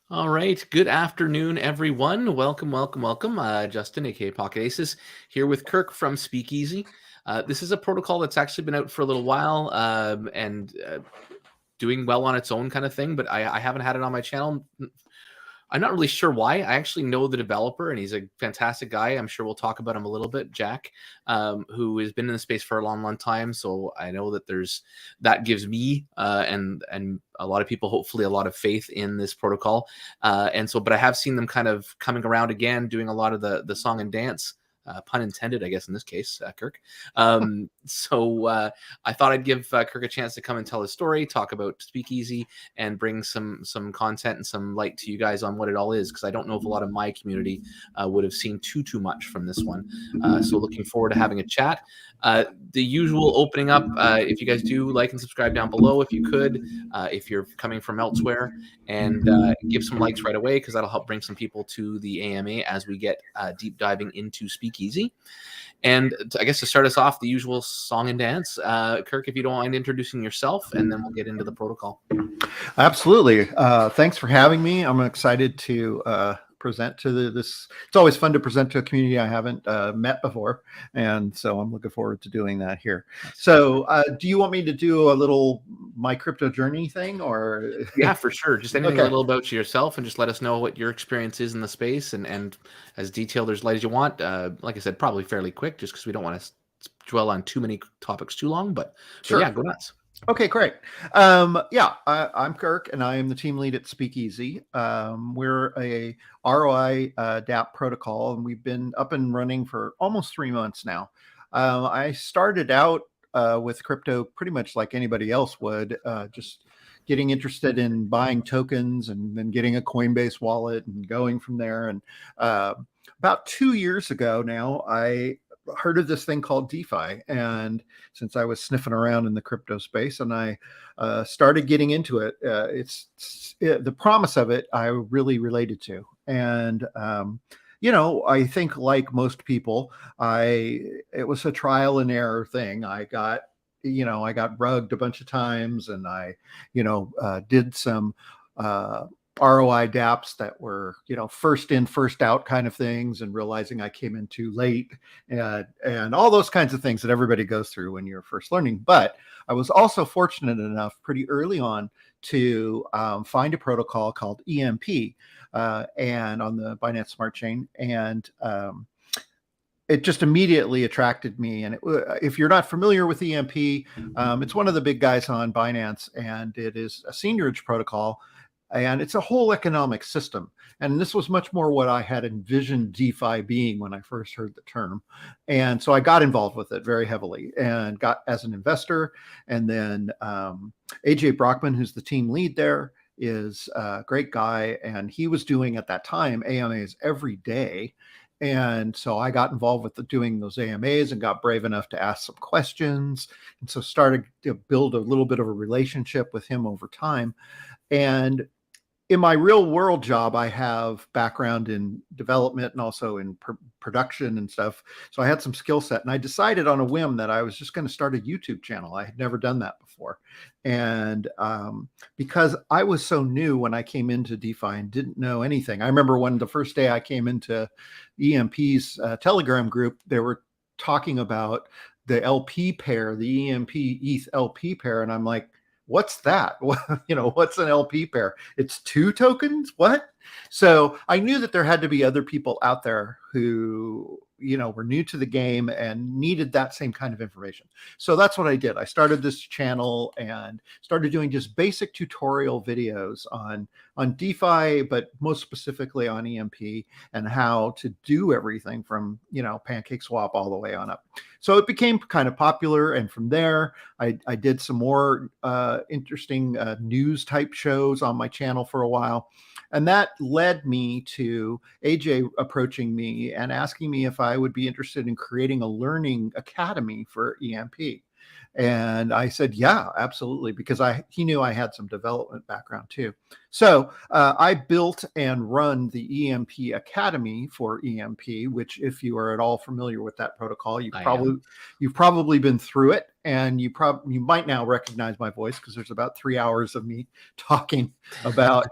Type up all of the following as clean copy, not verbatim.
All right. Good afternoon, everyone. Welcome, welcome, welcome. Justin, aka Pocket Aces, here with Kirk from Speakeasy. This is a protocol that's actually been out for a little while and doing well on its own kind of thing, but I haven't had it on my channel. I'm not really sure why. I actually know the developer, and he's a fantastic guy. I'm sure we'll talk about him a little bit, Jack, who has been in the space for a long, long time. So I know that that gives me and a lot of people, hopefully, a lot of faith in this protocol. But I have seen them kind of coming around again, doing a lot of the song and dance. Pun intended, I guess, in this case, Kirk. I thought I'd give Kirk a chance to come and tell his story, talk about Speakeasy, and bring some content and some light to you guys on what it all is, because I don't know if a lot of my community would have seen too much from this one. So looking forward to having a chat. The usual opening up, if you guys do like and subscribe down below, if you could, if you're coming from elsewhere, and give some likes right away, because that'll help bring some people to the AMA as we get deep diving into Speakeasy. And I guess to start us off, the usual song and dance. Kirk, if you don't mind introducing yourself, and then we'll get into the protocol. Absolutely. Thanks for having me. I'm excited to present to this. It's always fun to present to a community I haven't met before. And so I'm looking forward to doing that here. So do you want me to do a little my crypto journey thing, or? Yeah, for sure. Just anything Okay. a little about yourself, and just let us know what your experience is in the space, and as detailed or as light as you want. Like I said, probably fairly quick, just because we don't want to dwell on too many topics too long, but Sure. yeah, go nuts. Okay, great. I'm Kirk, and I am the team lead at Speakeasy. We're a ROI DApp protocol, and we've been up and running for almost 3 months now. I started out with crypto pretty much like anybody else would, just getting interested in buying tokens and then getting a Coinbase wallet and going from there. And about 2 years ago now, I heard of this thing called DeFi, and since I was sniffing around in the crypto space, and I started getting into it, the promise of it I really related to. And I think, like most people, it was a trial and error thing. I got rugged a bunch of times, and I did some ROI dApps that were, first in, first out kind of things, and realizing I came in too late, and all those kinds of things that everybody goes through when you're first learning. But I was also fortunate enough pretty early on to find a protocol called EMP, and on the Binance Smart Chain, and it just immediately attracted me. And if you're not familiar with EMP, it's one of the big guys on Binance, and it is a seigniorage protocol. And it's a whole economic system. And this was much more what I had envisioned DeFi being when I first heard the term. And so I got involved with it very heavily and got as an investor. And then AJ Brockman, who's the team lead there, is a great guy. And he was doing at that time AMAs every day. And so I got involved with doing those AMAs and got brave enough to ask some questions. And so started to build a little bit of a relationship with him over time. And in my real world job, I have background in development and also in production and stuff. So I had some skill set, and I decided on a whim that I was just going to start a YouTube channel. I had never done that before. And because I was so new when I came into DeFi and didn't know anything, I remember when the first day I came into EMP's Telegram group, they were talking about the LP pair, the EMP ETH LP pair. And I'm like, what's that? What's an LP pair? It's 2 tokens? What? So I knew that there had to be other people out there who, were new to the game and needed that same kind of information. So that's what I did. I started this channel and started doing just basic tutorial videos on DeFi, but most specifically on EMP, and how to do everything from, PancakeSwap all the way on up. So it became kind of popular. And from there, I did some more interesting news type shows on my channel for a while. And that led me to AJ approaching me and asking me if I would be interested in creating a learning academy for EMP. And I said, yeah, absolutely, because he knew I had some development background too. So I built and run the EMP Academy for EMP, which, if you are at all familiar with that protocol, I am. you've probably been through it, and you might now recognize my voice because there's about 3 hours of me talking about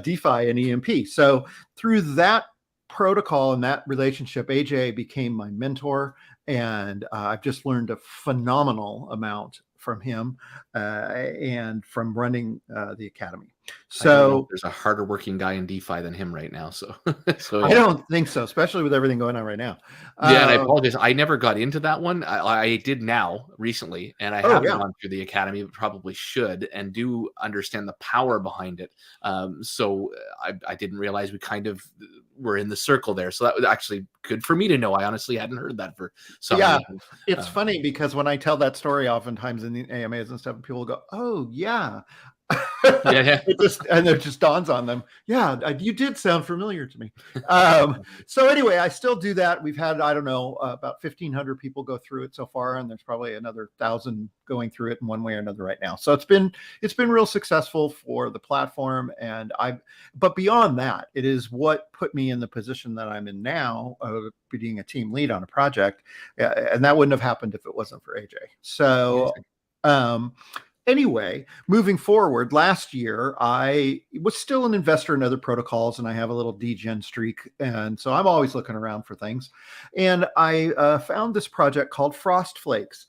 DeFi and EMP. So through that protocol and that relationship, AJ became my mentor, and I've just learned a phenomenal amount from him and from running the academy. I don't know if So there's a harder working guy in DeFi than him right now. So, so I yeah. don't think so, especially with everything going on right now. Yeah, and I apologize. I never got into that one. I did now recently, and I Oh haven't yeah, gone through the academy, but probably should, and do understand the power behind it. I didn't realize we kind of were in the circle there. So that was actually good for me to know. I honestly hadn't heard that for some yeah. reason. It's funny because when I tell that story, oftentimes in the AMAs and stuff, people go, "Oh yeah." Yeah, yeah. It just dawns on them. Yeah, you did sound familiar to me. So anyway, I still do that. We've had, I don't know, about 1,500 people go through it so far, and there's probably another 1,000 going through it in one way or another right now. So it's been real successful for the platform, but beyond that, it is what put me in the position that I'm in now, being a team lead on a project, and that wouldn't have happened if it wasn't for AJ. So. Um, Anyway, moving forward, last year I was still an investor in other protocols, and I have a little degen streak, and so I'm always looking around for things. And I found this project called Frost Flakes,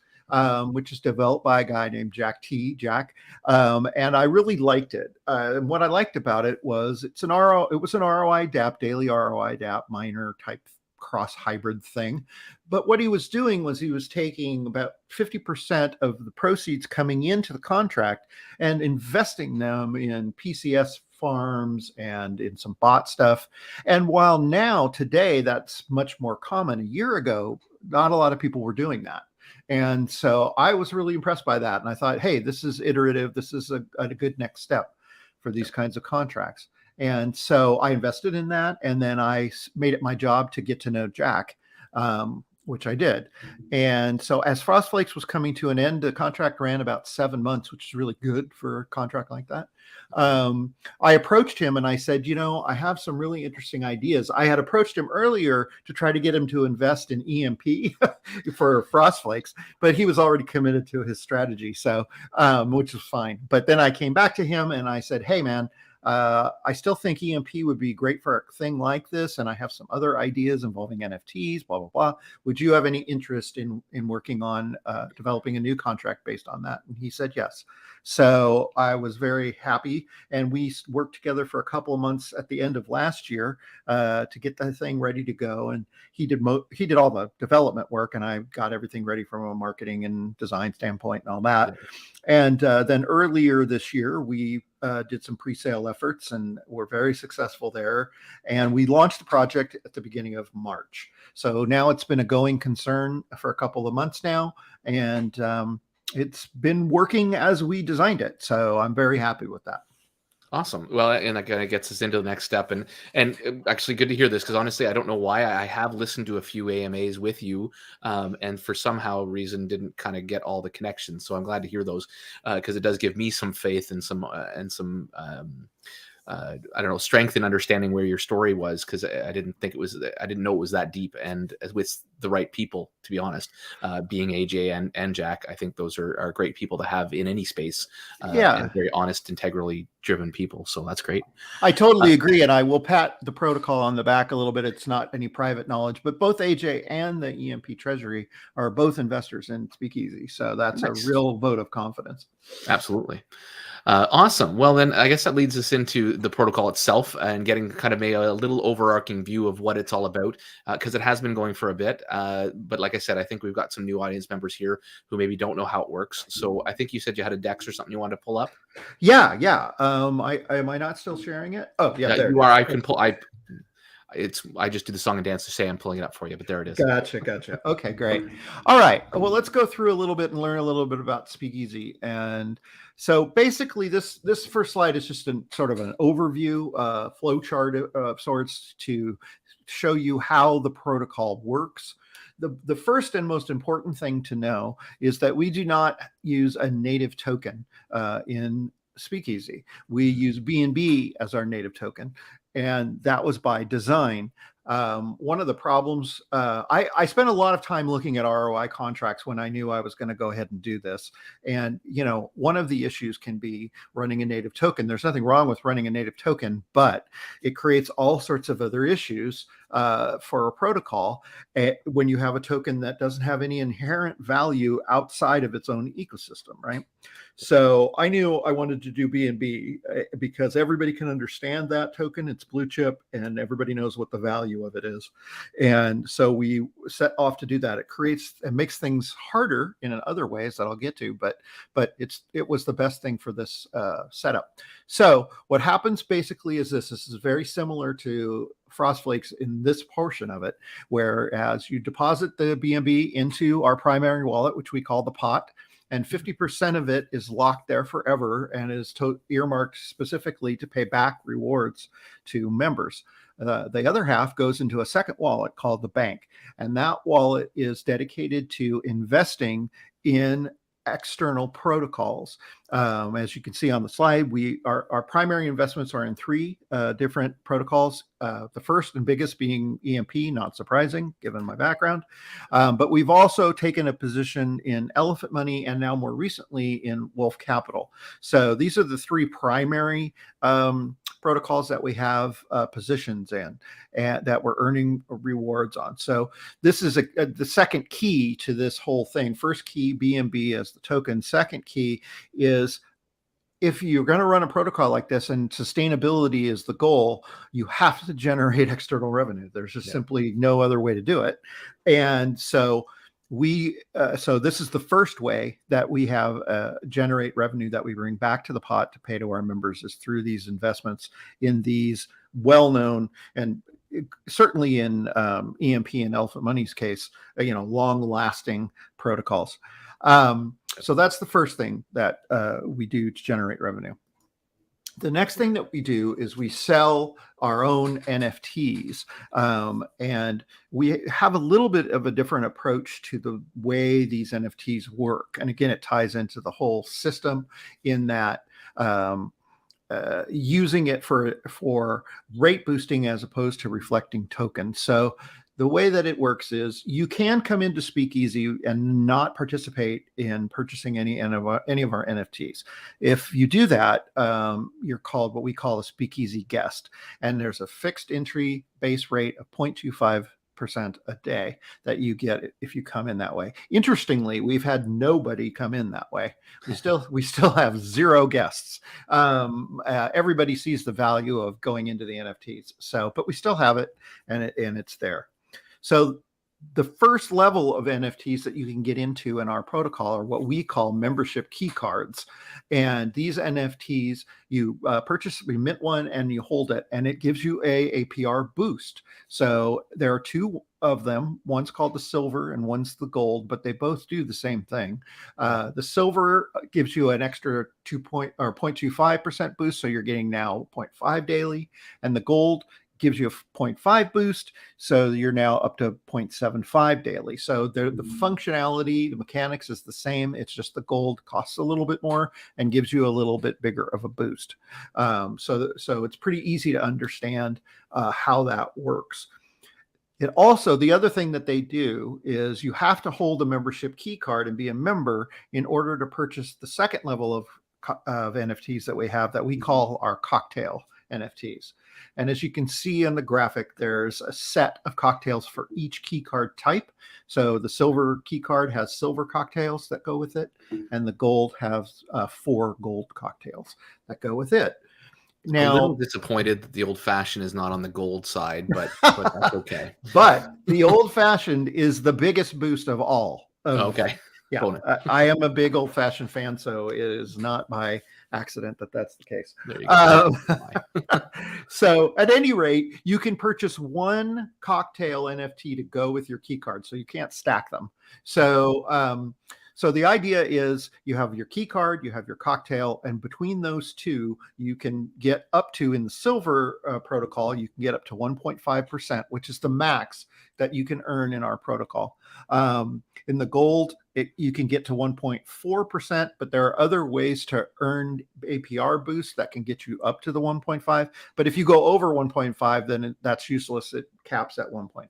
which is developed by a guy named Jack, and I really liked it. And what I liked about it was it was an ROI DApp, daily ROI DApp, miner type cross hybrid thing. But what he was doing was he was taking about 50% of the proceeds coming into the contract and investing them in PCS farms and in some bot stuff. And while now today that's much more common, a year ago, not a lot of people were doing that. And so I was really impressed by that. And I thought, hey, this is iterative. This is a good next step for these kinds of contracts. And so I invested in that, and then I made it my job to get to know Jack, which I did. And so as Frost Flakes was coming to an end, the contract ran about 7 months, which is really good for a contract like that. I approached him and I said, I have some really interesting ideas. I had approached him earlier to try to get him to invest in EMP for Frost Flakes, but he was already committed to his strategy, so which was fine. But then I came back to him and I said, hey, man, I still think EMP would be great for a thing like this, and I have some other ideas involving NFTs, blah, blah, blah. Would you have any interest in working on developing a new contract based on that? And he said yes. So I was very happy, and we worked together for a couple of months at the end of last year to get the thing ready to go. And he did all the development work, and I got everything ready from a marketing and design standpoint and all that. And then earlier this year, we did some pre-sale efforts, and we're very successful there. And we launched the project at the beginning of March. So now it's been a going concern for a couple of months now, and it's been working as we designed it. So I'm very happy with that. Awesome. Well, and that kind of gets us into the next step, and actually good to hear this, because honestly, I don't know why I have listened to a few AMAs with you, and for somehow reason didn't kind of get all the connections. So I'm glad to hear those, because it does give me some faith and some I don't know, strength in understanding where your story was, because I didn't know it was that deep, and with the right people, to be honest. Being AJ and Jack, I think those are great people to have in any space, and very honest, integrally driven people. So that's great. I totally agree, and I will pat the protocol on the back a little bit. It's not any private knowledge, but both AJ and the EMP Treasury are both investors in Speakeasy, so that's nice. A real vote of confidence. Absolutely. Awesome. Well, then I guess that leads us into the protocol itself and getting kind of a little overarching view of what it's all about, because it has been going for a bit. But like I said, I think we've got some new audience members here who maybe don't know how it works. So I think you said you had a Dex or something you wanted to pull up. Yeah. Am I not still sharing it? Oh, yeah. There you are. I can pull. I just do the song and dance to say I'm pulling it up for you, but there it is. Gotcha. Okay, great. All right. Well, let's go through a little bit and learn a little bit about Speakeasy. And so basically this first slide is just sort of an overview, flow chart of sorts to show you how the protocol works. the first and most important thing to know is that we do not use a native token in Speakeasy. We use BNB as our native token, and that was by design. One of the problems, I spent a lot of time looking at ROI contracts when I knew I was going to go ahead and do this. And, one of the issues can be running a native token. There's nothing wrong with running a native token, but it creates all sorts of other issues for a protocol when you have a token that doesn't have any inherent value outside of its own ecosystem, right? So I knew I wanted to do BNB because everybody can understand that token. It's blue chip and everybody knows what the value of it is. And so we set off to do that. It makes things harder in other ways that I'll get to, but it was the best thing for this setup. So what happens basically is this is very similar to Frost Flakes in this portion of it, whereas you deposit the BNB into our primary wallet, which we call the pot, and 50% of it is locked there forever and is earmarked specifically to pay back rewards to members. The other half goes into a second wallet called the bank, and that wallet is dedicated to investing in external protocols. As you can see on the slide, our primary investments are in three different protocols. The first and biggest being EMP, not surprising given my background. But we've also taken a position in Elephant Money and now more recently in Wolf Capital. So these are the three primary protocols that we have positions in and that we're earning rewards on. So this is the second key to this whole thing. First key, BNB as the token. Second key is if you're going to run a protocol like this and sustainability is the goal, you have to generate external revenue. There's just simply no other way to do it. And so so this is the first way that we have generate revenue that we bring back to the pot to pay to our members is through these investments in these well-known and certainly in EMP and Elephant Money's case, long-lasting protocols. So that's the first thing that we do to generate revenue. The next thing that we do is we sell our own NFTs. And we have a little bit of a different approach to the way these NFTs work. And again, it ties into the whole system in that using it for rate boosting as opposed to reflecting tokens. So the way that it works is you can come into Speakeasy and not participate in purchasing any of our NFTs. If you do that, you're called what we call a Speakeasy guest. And there's a fixed entry base rate of 0.25% a day that you get if you come in that way. Interestingly, we've had nobody come in that way. We still have zero guests. Everybody sees the value of going into the NFTs. So, but we still have it, and it's there. So the first level of NFTs that you can get into in our protocol are what we call membership key cards. And these NFTs, you purchase, we mint one and you hold it, and it gives you a APR boost. So there are two of them. One's called the silver and one's the gold, but they both do the same thing. The silver gives you an extra 0.25% boost. So you're getting now 0.5 daily, and the gold gives you a 0.5 boost, so you're now up to 0.75 daily. So the functionality, the mechanics is the same. It's just the gold costs a little bit more and gives you a little bit bigger of a boost. So it's pretty easy to understand how that works. It also, the other thing that they do is you have to hold a membership key card and be a member in order to purchase the second level of NFTs that we have that we call our cocktail NFTs. And as you can see on the graphic, there's a set of cocktails for each key card type. So the silver key card has silver cocktails that go with it, and the gold has 4 gold cocktails that go with it. Now, a little disappointed that the old fashioned is not on the gold side, but that's okay. But the old fashioned is the biggest boost of all. Okay. Yeah, I am a big old fashioned fan, so it is not by accident that that's the case. There you go. So at any rate, you can purchase one cocktail NFT to go with your key card, so you can't stack them. So So the idea is you have your key card, you have your cocktail, and between those two, you can get up to, in the silver protocol, you can get up to 1.5%, which is the max that you can earn in our protocol. In the gold, you can get to 1.4%, but there are other ways to earn APR boosts that can get you up to the 1.5. But if you go over 1.5, then that's useless. It caps at 1.5.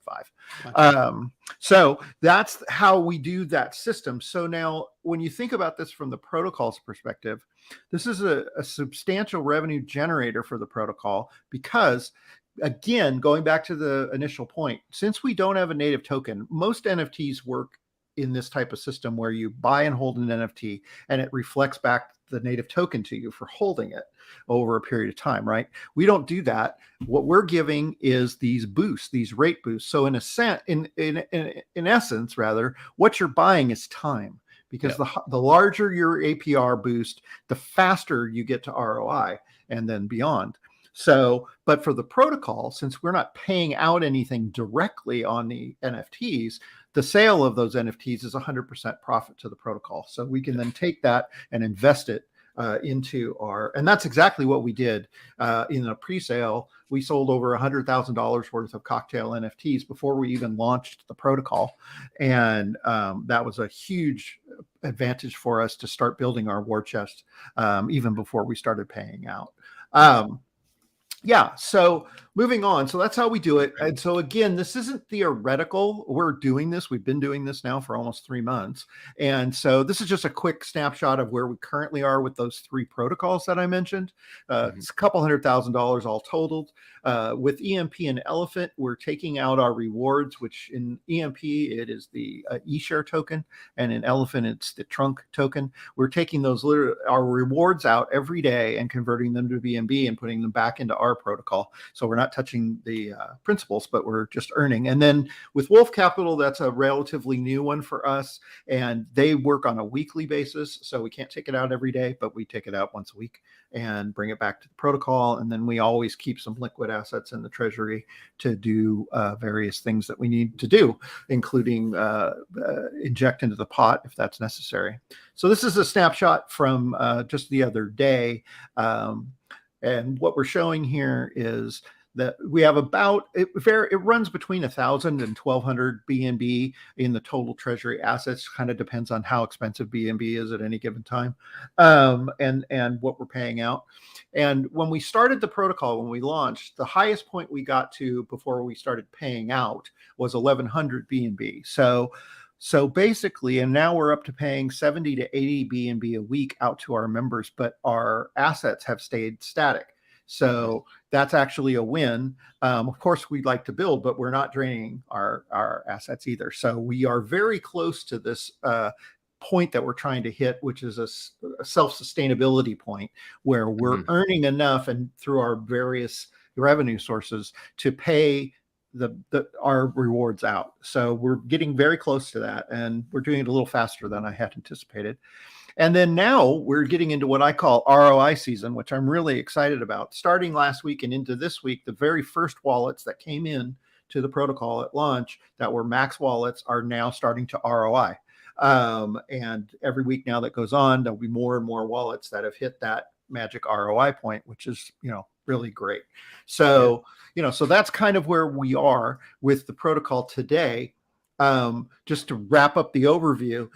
Gotcha. So that's how we do that system. So now, when you think about this from the protocol's perspective, this is a substantial revenue generator for the protocol because, again, going back to the initial point, since we don't have a native token, most NFTs work in this type of system where you buy and hold an NFT and it reflects back the native token to you for holding it over a period of time, right? We don't do that. What we're giving is these boosts, these rate boosts. So in essence, rather, what you're buying is time, because the larger your APR boost, the faster you get to ROI and then beyond. So, but for the protocol, since we're not paying out anything directly on the NFTs, the sale of those NFTs is 100% profit to the protocol. So we can then take that and invest it into our, and that's exactly what we did in a pre-sale. We sold over $100,000 worth of cocktail NFTs before we even launched the protocol. And that was a huge advantage for us to start building our war chest even before we started paying out. Yeah, so moving on. So that's how we do it. And so again, this isn't theoretical. We're doing this. We've been doing this now for almost 3 months. And so this is just a quick snapshot of where we currently are with those 3 protocols that I mentioned. It's a couple $100,000 all totaled. With EMP and Elephant, we're taking out our rewards, which in EMP, it is the eShare token. And in Elephant, it's the trunk token. We're taking our rewards out every day and converting them to BNB and putting them back into our protocol. So we're not touching the principles, but we're just earning. And then with Wolf Capital, that's a relatively new one for us, and they work on a weekly basis. So we can't take it out every day, but we take it out once a week and bring it back to the protocol. And then we always keep some liquid assets in the treasury to do various things that we need to do, including inject into the pot if that's necessary. So this is a snapshot from just the other day. And what we're showing here is that we have about, it runs between 1,000 and 1,200 BNB in the total treasury assets. Kind of depends on how expensive BNB is at any given time, and what we're paying out. And when we started the protocol, when we launched, the highest point we got to before we started paying out was 1,100 BNB. So basically, and now we're up to paying 70 to 80 BNB a week out to our members, but our assets have stayed static. So that's actually a win. Of course, we'd like to build, but we're not draining our assets either. So we are very close to this point that we're trying to hit, which is a self-sustainability point where we're earning enough and through our various revenue sources to pay our rewards out. So we're getting very close to that, and we're doing it a little faster than I had anticipated. And then now we're getting into what I call ROI season, which I'm really excited about. Starting last week and into this week, the very first wallets that came in to the protocol at launch that were max wallets are now starting to ROI. And every week now that goes on, there'll be more and more wallets that have hit that magic ROI point, which is, really great. So, so that's kind of where we are with the protocol today. Just to wrap up the overview,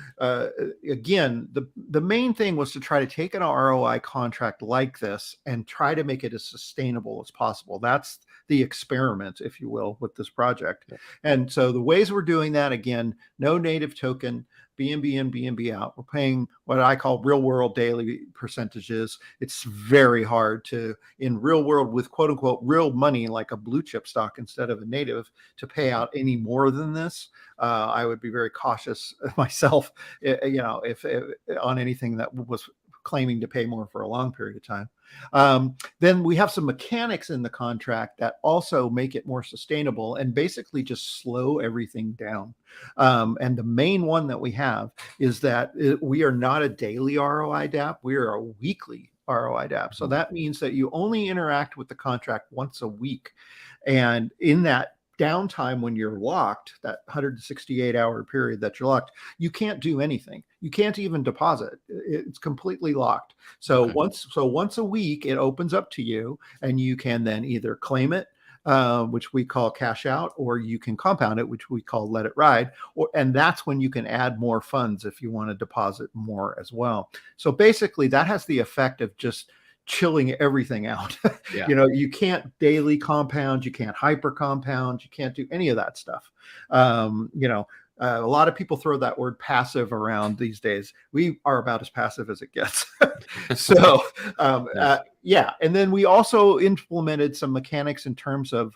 again, the main thing was to try to take an ROI contract like this and try to make it as sustainable as possible. That's the experiment, if you will, with this project. Yeah. And so the ways we're doing that, again, no native token, BNB in, BNB out. We're paying what I call real world daily percentages. It's very hard to, in real world with quote unquote real money, like a blue chip stock instead of a native, to pay out any more than this. I would be very cautious myself, if on anything that was claiming to pay more for a long period of time. Then we have some mechanics in the contract that also make it more sustainable and basically just slow everything down. And the main one that we have is that we are not a daily ROI DApp. We are a weekly ROI DApp. So that means that you only interact with the contract once a week. And in that downtime when you're locked, that 168-hour period that you're locked, you can't do anything. You can't even deposit. It's completely locked. So Okay. once a week, it opens up to you, and you can then either claim it, which we call cash out, or you can compound it, which we call let it ride. And that's when you can add more funds if you want to deposit more as well. So basically, that has the effect of just chilling everything out. Yeah. You can't daily compound, you can't hyper compound, you can't do any of that stuff. A lot of people throw that word passive around these days. We are about as passive as it gets. So, Nice. yeah. And then we also implemented some mechanics in terms of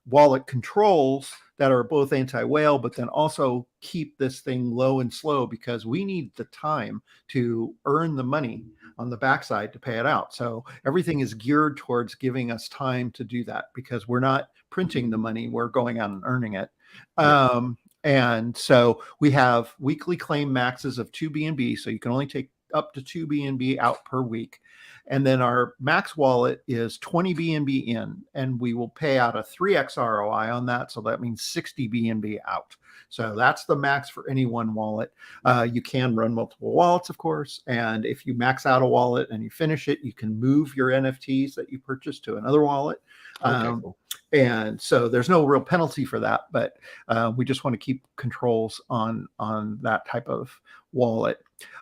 wallet controls that are both anti-whale, but then also keep this thing low and slow, because we need the time to earn the money on the backside to pay it out. So everything is geared towards giving us time to do that, because we're not printing the money, we're going out and earning it. Yeah. And so we have weekly claim maxes of 2 BNB. So you can only take up to 2 BNB out per week. And then our max wallet is 20 BNB in, and we will pay out a 3x ROI on that. So that means 60 BNB out. So that's the max for any one wallet. You can run multiple wallets, of course. And if you max out a wallet and you finish it, you can move your NFTs that you purchased to another wallet. Okay, cool. And so there's no real penalty for that, but we just want to keep controls on that type of wallet.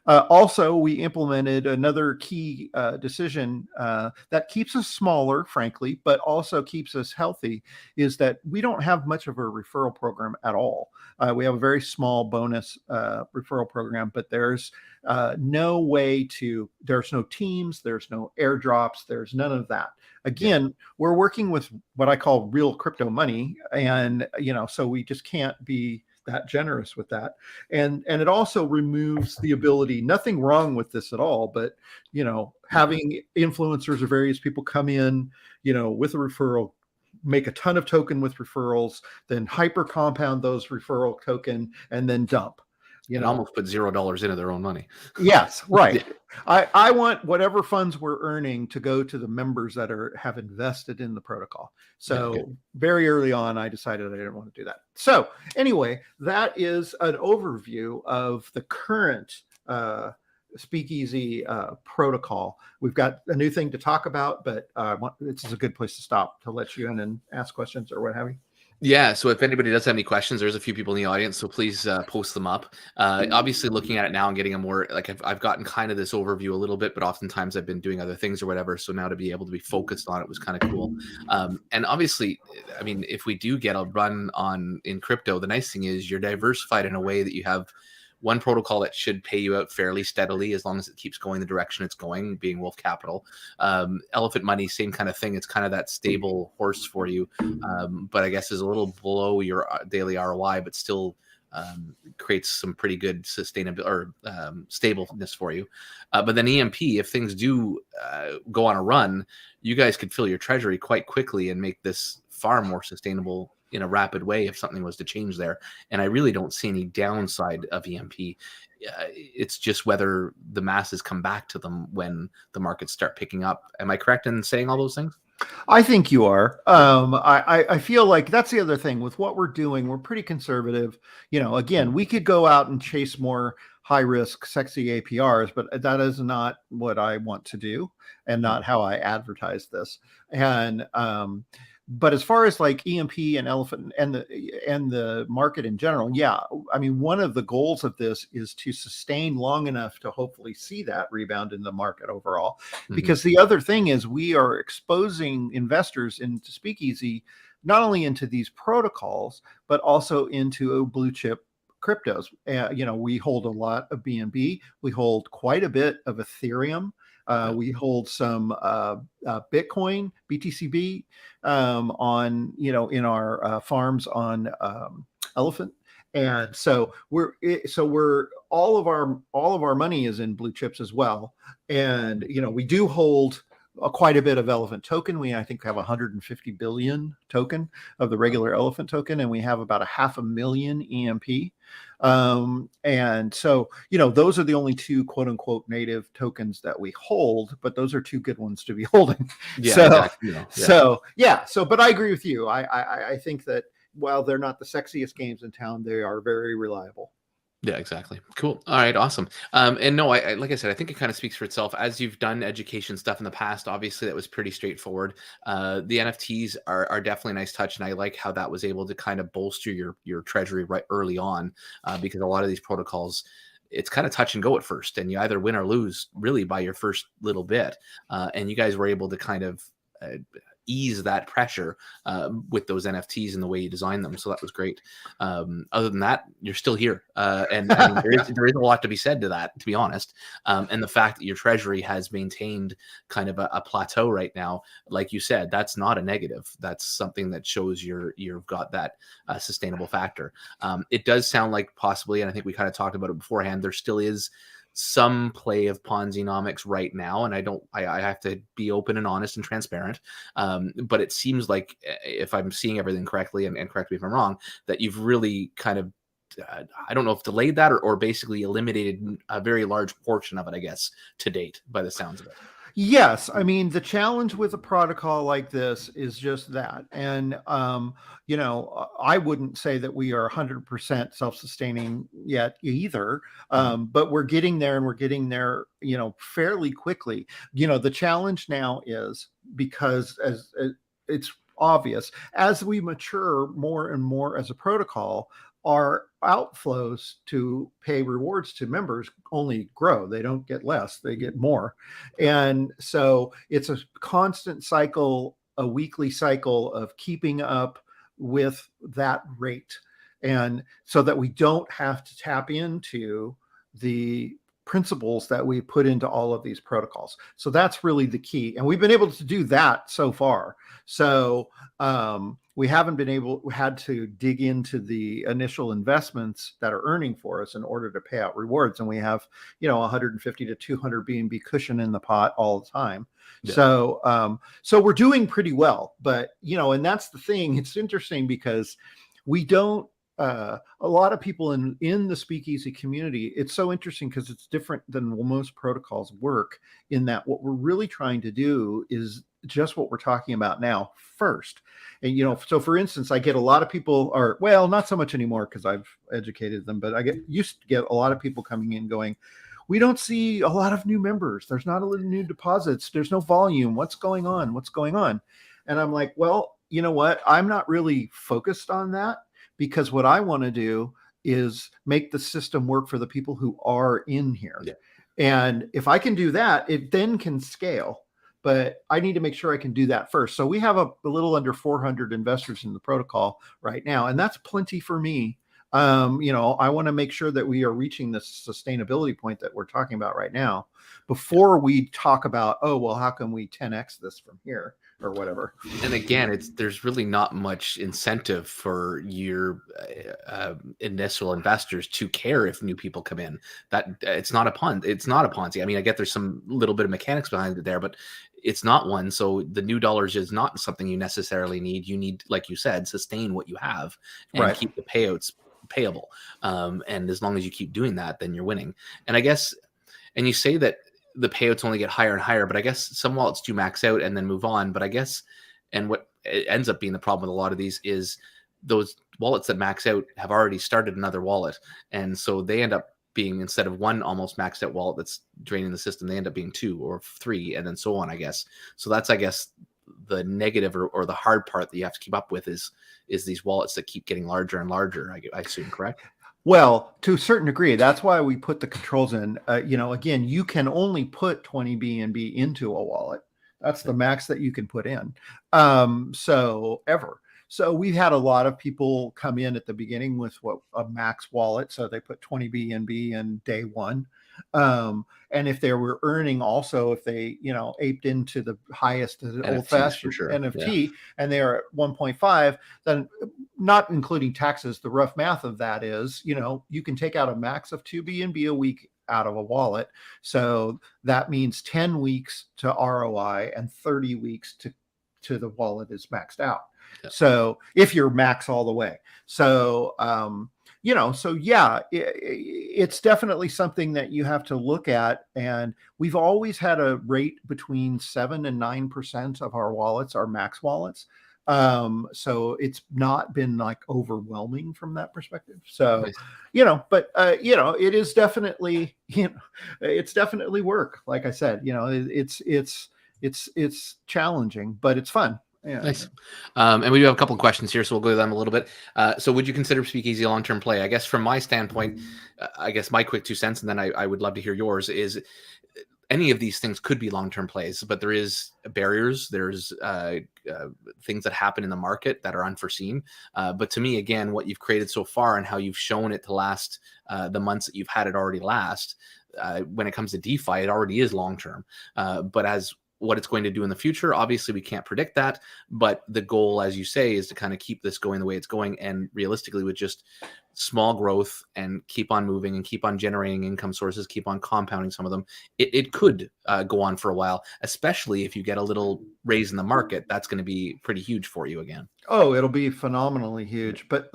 Also, we implemented another key decision that keeps us smaller, frankly, but also keeps us healthy, is that we don't have much of a referral program at all. We have a very small bonus referral program, but there's no way to, there's no teams, there's no airdrops, there's none of that. Again, we're working with what I call real crypto money. And, so we just can't be that generous with that. And it also removes the ability, nothing wrong with this at all, but, having influencers or various people come in, with a referral, make a ton of token with referrals, then hyper compound those referral token, and then dump. And almost put $0 into their own money. Yes, right. Yeah. I want whatever funds we're earning to go to the members that have invested in the protocol. So very early on, I decided I didn't want to do that. So anyway, that is an overview of the current Speakeasy protocol. We've got a new thing to talk about, but this is a good place to stop to let you in and ask questions or what have you. Yeah, so if anybody does have any questions, there's a few people in the audience, so please post them up. Obviously, looking at it now and getting a more, like, I've gotten kind of this overview a little bit, but oftentimes I've been doing other things or whatever, so now to be able to be focused on it was kind of cool. And obviously, I mean, if we do get a run in crypto, the nice thing is you're diversified in a way that you have one protocol that should pay you out fairly steadily as long as it keeps going the direction it's going, being Wolf Capital. Elephant Money, same kind of thing. It's kind of that stable horse for you, but I guess is a little below your daily ROI, but still creates some pretty good sustainability or stableness for you. But then EMP, if things do go on a run, you guys could fill your treasury quite quickly and make this far more sustainable in a rapid way if something was to change there. And I really don't see any downside of EMP. It's just whether the masses come back to them when the markets start picking up. Am I correct in saying all those things? I think you are. I feel like that's the other thing with what we're doing. We're pretty conservative. Again, we could go out and chase more high risk, sexy APRs, but that is not what I want to do and not how I advertise this. And, but as far as like EMP and Elephant and the market in general, yeah, I mean, one of the goals of this is to sustain long enough to hopefully see that rebound in the market overall. Because the other thing is we are exposing investors into Speakeasy, not only into these protocols, but also into blue chip cryptos. We hold a lot of BNB. We hold quite a bit of Ethereum. We hold some Bitcoin, BTCB, on in our farms on Elephant, and so we're all of our money is in blue chips as well, and we do hold quite a bit of elephant token. We, I think, have 150 billion token of the regular elephant token, and we have about a 500,000 EMP. And so, those are the only two quote unquote native tokens that we hold, but those are two good ones to be holding. Yeah, exactly. But I agree with you. I think that while they're not the sexiest games in town, they are very reliable. Yeah, exactly. Cool. All right, awesome. And no, I like I said, I think it kind of speaks for itself. As you've done education stuff in the past, obviously that was pretty straightforward. The NFTs are definitely a nice touch, and I like how that was able to kind of bolster your treasury right early on, because a lot of these protocols, it's kind of touch and go at first, and you either win or lose really by your first little bit. And you guys were able to kind of ease that pressure with those NFTs and the way you design them. So that was great. Other than that, you're still here. And I mean, there is a lot to be said to that, to be honest. And the fact that your treasury has maintained kind of a plateau right now, like you said, that's not a negative. That's something that shows you've got that sustainable factor. It does sound like possibly, and I think we kind of talked about it beforehand, there still is some play of Ponzi-nomics right now, and I have to be open and honest and transparent. But it seems like, if I'm seeing everything correctly, and correct me if I'm wrong, that you've really kind of, I don't know if delayed that or basically eliminated a very large portion of it, I guess, to date, by the sounds of it. Yes, I mean, the challenge with a protocol like this is just that. And I wouldn't say that we are 100% self-sustaining yet either. But we're getting there, and we're getting there, fairly quickly. The challenge now is, because as it's obvious, as we mature more and more as a protocol, our outflows to pay rewards to members only grow. They don't get less, they get more. And so it's a constant cycle, a weekly cycle of keeping up with that rate. And so that we don't have to tap into the principles that we put into all of these protocols. So that's really the key. And we've been able to do that so far. So we haven't had to dig into the initial investments that are earning for us in order to pay out rewards. And we have, 150 to 200 BNB cushion in the pot all the time. Yeah. So we're doing pretty well, but, and that's the thing. It's interesting because we don't, a lot of people in the Speakeasy community, it's so interesting because it's different than most protocols work, in that what we're really trying to do is just what we're talking about now first. And, so for instance, I get a lot of people not so much anymore because I've educated them, but used to get a lot of people coming in going, we don't see a lot of new members. There's not a lot of new deposits. There's no volume. What's going on? What's going on? And I'm like, well, you know what? I'm not really focused on that, because what I want to do is make the system work for the people who are in here. Yeah. And if I can do that, it then can scale. But I need to make sure I can do that first. So we have a little under 400 investors in the protocol right now, and that's plenty for me. I want to make sure that we are reaching the sustainability point that we're talking about right now before we talk about, how can we 10x this from here or whatever. And again, there's really not much incentive for your initial investors to care if new people come in. That it's not a Ponzi. I mean, I get there's some little bit of mechanics behind it there, but it's not one. So the new dollars is not something you necessarily need. You need, like you said, sustain what you have and keep the payouts payable. And as long as you keep doing that, then you're winning. And I guess, and you say that the payouts only get higher and higher, but I guess some wallets do max out and then move on. But I guess, and what it ends up being the problem with a lot of these is those wallets that max out have already started another wallet. And so they end up being, instead of one almost maxed out wallet that's draining the system, they end up being 2 or 3 and then so on, I guess. So that's, I guess, the negative or the hard part that you have to keep up with is these wallets that keep getting larger and larger, I assume, correct? Well, to a certain degree, that's why we put the controls in. Again, you can only put 20 BNB into a wallet. That's the max that you can put in. So we've had a lot of people come in at the beginning with a max wallet. So they put 20 BNB in day one. And if they were earning also, if they, aped into the highest old-fashioned NFT, and they are at 1.5, then not including taxes, the rough math of that is, you can take out a max of 2 BNB a week out of a wallet. So that means 10 weeks to ROI and 30 weeks to the wallet is maxed out. Yeah. So if you're max all the way. So, so yeah, it's definitely something that you have to look at. And we've always had a rate between 7 and 9% of our wallets are max wallets. So it's not been like overwhelming from that perspective. So, Nice. but it is definitely, it's definitely work. Like I said, it's challenging, but it's fun. Yeah. Nice. And we do have a couple of questions here, so we'll go to them a little bit. So would you consider Speakeasy a long-term play? I guess from my standpoint, I guess my quick 2 cents, and then I would love to hear yours, is any of these things could be long-term plays, but there is barriers. There's things that happen in the market that are unforeseen. But to me, again, what you've created so far and how you've shown it to last the months that you've had it already last, when it comes to DeFi, it already is long-term. But as what it's going to do in the future, obviously we can't predict that, but the goal, as you say, is to kind of keep this going the way it's going, and realistically with just small growth and keep on moving and keep on generating income sources, keep on compounding some of them, it could go on for a while, especially if you get a little raise in the market. That's going to be pretty huge for you again. Oh, it'll be phenomenally huge. But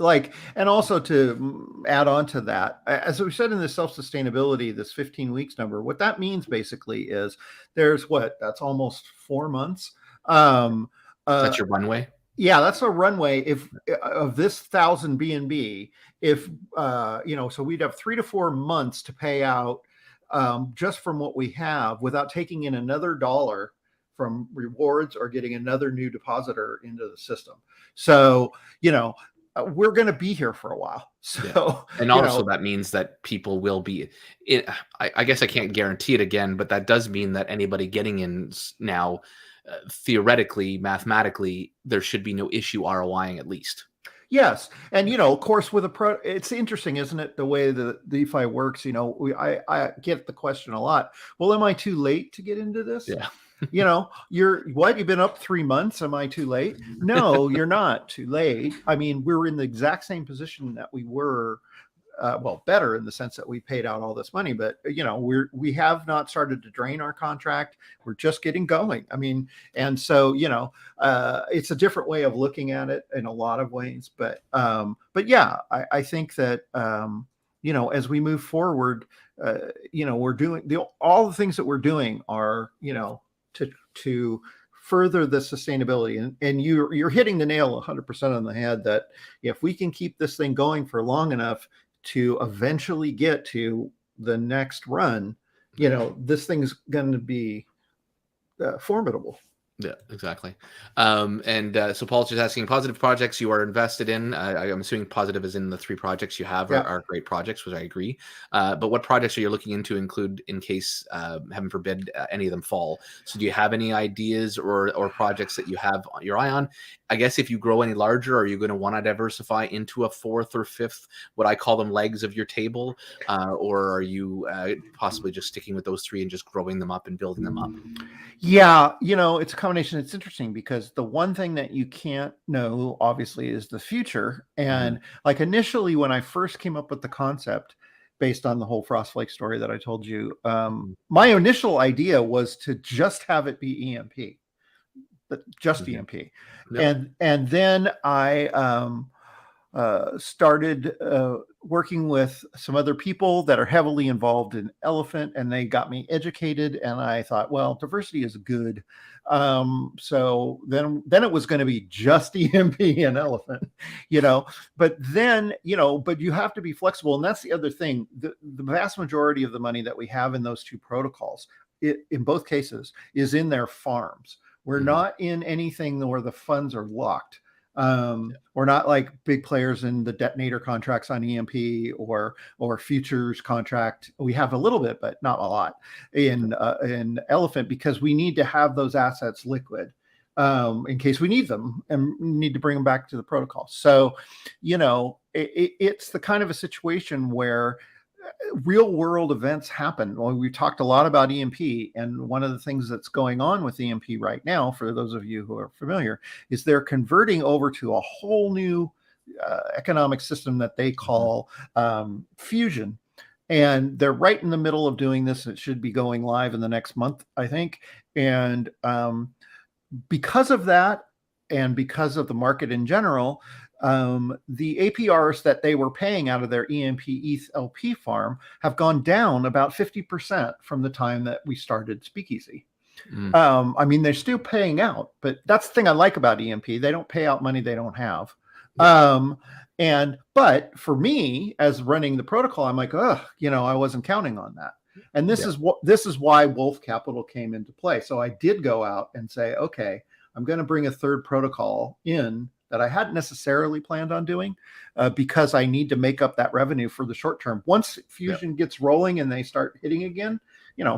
and also to add on to that, as we said in the self-sustainability, this 15 weeks number, what that means basically is that's almost 4 months. That's your runway. Yeah, that's a runway if of this 1,000 BNB. If so we'd have 3 to 4 months to pay out just from what we have without taking in another dollar from rewards or getting another new depositor into the system. So, we're going to be here for a while. So, and also that means that people will be I guess I can't guarantee it again, but that does mean that anybody getting in now, theoretically, mathematically, there should be no issue ROIing at least. Yes. And, of course, with it's interesting, isn't it? The way the DeFi works, I get the question a lot. Well, am I too late to get into this? Yeah. You've been up 3 months. Am I too late? No, you're not too late. I mean, we're in the exact same position that we were, better in the sense that we paid out all this money, but we have not started to drain our contract. We're just getting going. I mean, and so, it's a different way of looking at it in a lot of ways, but yeah, I think that, as we move forward, we're doing all the things that we're doing are, to further the sustainability. And you're hitting the nail 100% on the head that if we can keep this thing going for long enough to eventually get to the next run, this thing's going to be formidable. Yeah, exactly. So Paul's just asking, positive projects you are invested in. I'm assuming positive is in the 3 projects you have are great projects, which I agree. But what projects are you looking into include in case, heaven forbid, any of them fall? So do you have any ideas or projects that you have your eye on? I guess if you grow any larger, are you going to want to diversify into a 4th or 5th, what I call them legs of your table? Or are you possibly just sticking with those 3 and just growing them up and building them up? Yeah, it's a combination. It's interesting because the one thing that you can't know, obviously, is the future. And like initially, when I first came up with the concept based on the whole Frostflake story that I told you, my initial idea was to just have it be EMP, but just EMP. Yep. And then I started working with some other people that are heavily involved in Elephant, and they got me educated. And I thought, well, diversity is good. So then it was going to be just EMP and Elephant, but then, but you have to be flexible. And that's the other thing. The vast majority of the money that we have in those 2 protocols, in both cases, is in their farms. We're not in anything where the funds are locked. We're not like big players in the detonator contracts on EMP or futures contract. We have a little bit, but not a lot in Elephant, because we need to have those assets liquid in case we need them and need to bring them back to the protocol. So, it's the kind of a situation where real world events happen. Well, we talked a lot about EMP, and one of the things that's going on with EMP right now, for those of you who are familiar, is they're converting over to a whole new economic system that they call fusion. and they're right in the middle of doing this. It should be going live in the next month, I think. And because of that, and because of the market in general, the APRs that they were paying out of their EMP ETH LP farm have gone down about 50% from the time that we started Speakeasy. I mean, they're still paying out, but that's the thing I like about EMP. They don't pay out money they don't have. Yeah. But for me, as running the protocol, I'm like, I wasn't counting on that. And this is why Wolf Capital came into play. So I did go out and say, okay, I'm going to bring a third protocol in that I hadn't necessarily planned on doing, because I need to make up that revenue for the short term. Once Fusion gets rolling and they start hitting again,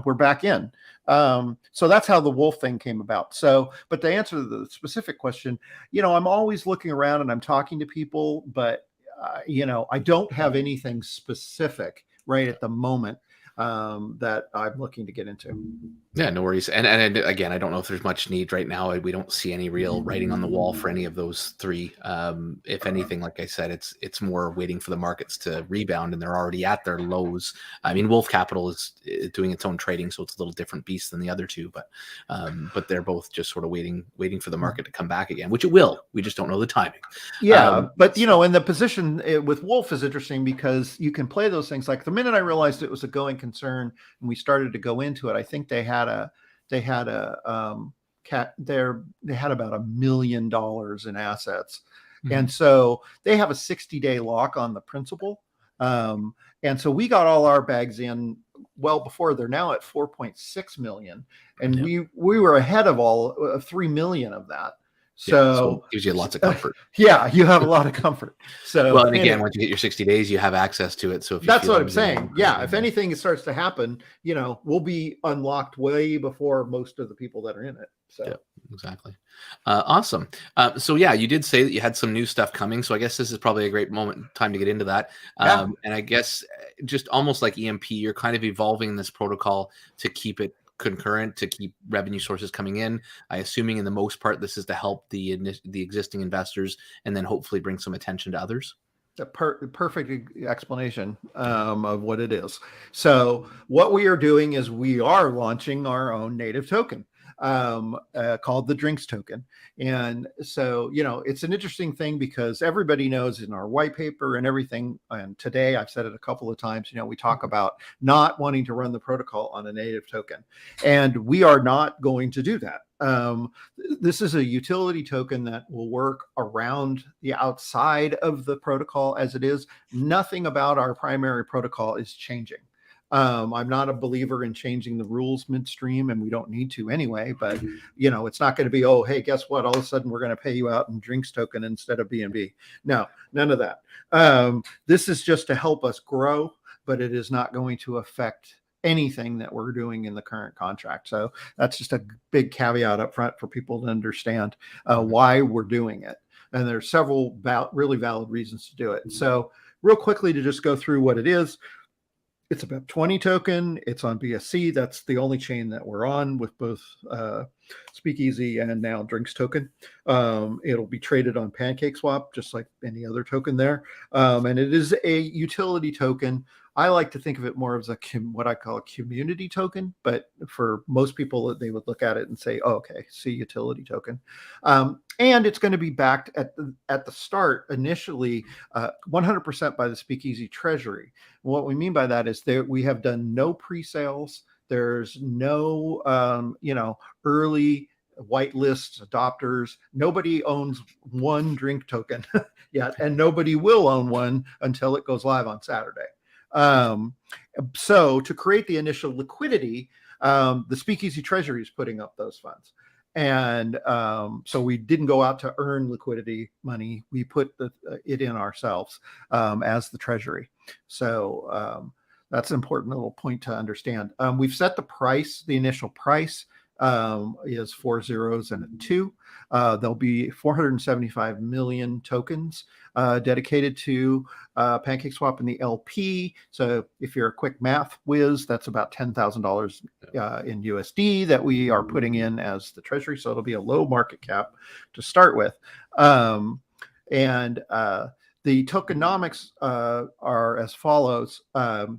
we're back in. So that's how the Wolf thing came about. So, but to answer the specific question, I'm always looking around and I'm talking to people, but I don't have anything specific right at the moment that I'm looking to get into. Yeah, no worries. And again, I don't know if there's much need right now. We don't see any real writing on the wall for any of those three. If anything, like I said, it's more waiting for the markets to rebound, and they're already at their lows. I mean, Wolf Capital is doing its own trading, so it's a little different beast than the other two. But they're both just sort of waiting for the market to come back again, which it will. We just don't know the timing. Yeah, but in the position with Wolf is interesting because you can play those things. Like the minute I realized it was a going concern and we started to go into it, I think they had about $1 million in assets. Mm-hmm. And so they have a 60-day lock on the principal. And so we got all our bags in well before. They're now at 4.6 million. And we were ahead of 3 million of that. So it gives you lots of comfort. Yeah, you have a lot of comfort. So well, and again, once you get your 60 days, you have access to it. So if that's what I'm saying. Yeah, if anything starts to happen, we'll be unlocked way before most of the people that are in it. So yeah, exactly. Awesome. So yeah, you did say that you had some new stuff coming. So I guess this is probably a great time to get into that. And I guess just almost like EMP, you're kind of evolving this protocol to keep it concurrent, to keep revenue sources coming in. I assuming in the most part this is to help the existing investors and then hopefully bring some attention to others. A perfect explanation of what it is. So what we are doing is we are launching our own native token called the Drinks token. And so, it's an interesting thing because everybody knows in our white paper and everything, and today I've said it a couple of times, we talk about not wanting to run the protocol on a native token. And we are not going to do that. This is a utility token that will work around the outside of the protocol as it is. Nothing about our primary protocol is changing. I'm not a believer in changing the rules midstream, and we don't need to anyway, but it's not going to be, oh, hey, guess what? All of a sudden we're going to pay you out in Drinks token instead of BNB. No, none of that. This is just to help us grow, but it is not going to affect anything that we're doing in the current contract. So that's just a big caveat up front for people to understand why we're doing it. And there's several really valid reasons to do it. So real quickly to just go through what it is. It's a BEP20 token. It's on BSC. That's the only chain that we're on with both Speakeasy and now Drinks token. It'll be traded on PancakeSwap, just like any other token there. And it is a utility token. I like to think of it more as what I call a community token, but for most people, they would look at it and say, oh, okay, see, utility token. And it's going to be backed at the start initially 100% by the Speakeasy Treasury. What we mean by that is we have done no pre-sales. There's no, early whitelist adopters. Nobody owns one Drink token yet, and nobody will own one until it goes live on Saturday. So to create the initial liquidity, the Speakeasy Treasury is putting up those funds. And so we didn't go out to earn liquidity money. We put it in ourselves as the Treasury. So that's an important little point to understand. We've set the price. The initial price is 4 zeros and a 2. There'll be 475 million tokens dedicated to PancakeSwap and the LP. So if you're a quick math whiz, that's about $10,000 in USD that we are putting in as the treasury. So it'll be a low market cap to start with. And The tokenomics are as follows.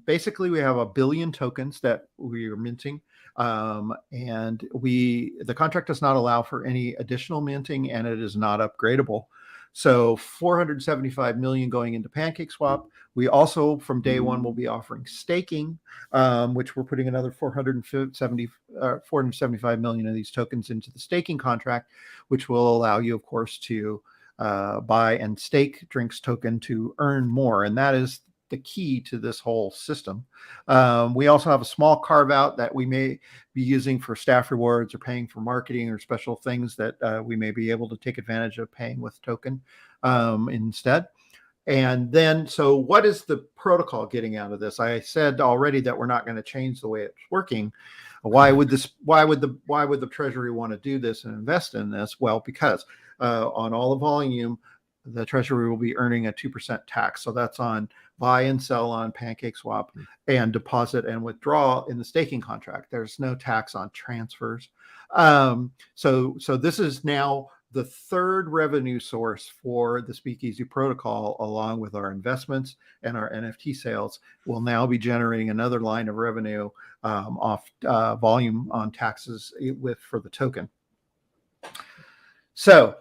Basically, we have 1 billion tokens that we are minting. And the contract does not allow for any additional minting, and it is not upgradable. So 475 million going into PancakeSwap. We also, from day one, will be offering staking, which we're putting another 475 million of these tokens into the staking contract, which will allow you, of course, to buy and stake Drinks token to earn more. And that is the key to this whole system. We also have a small carve out that we may be using for staff rewards or paying for marketing or special things that we may be able to take advantage of paying with token instead. And then, so what is the protocol getting out of this? I said already that we're not going to change the way it's working. Why would the Treasury want to do this and invest in this? Well, because on all the volume, the Treasury will be earning a 2% tax. So that's on buy and sell on PancakeSwap and deposit and withdraw in the staking contract. There's no tax on transfers. So this is now the third revenue source for the Speakeasy protocol, along with our investments and our NFT sales, will now be generating another line of revenue off volume on taxes for the token. So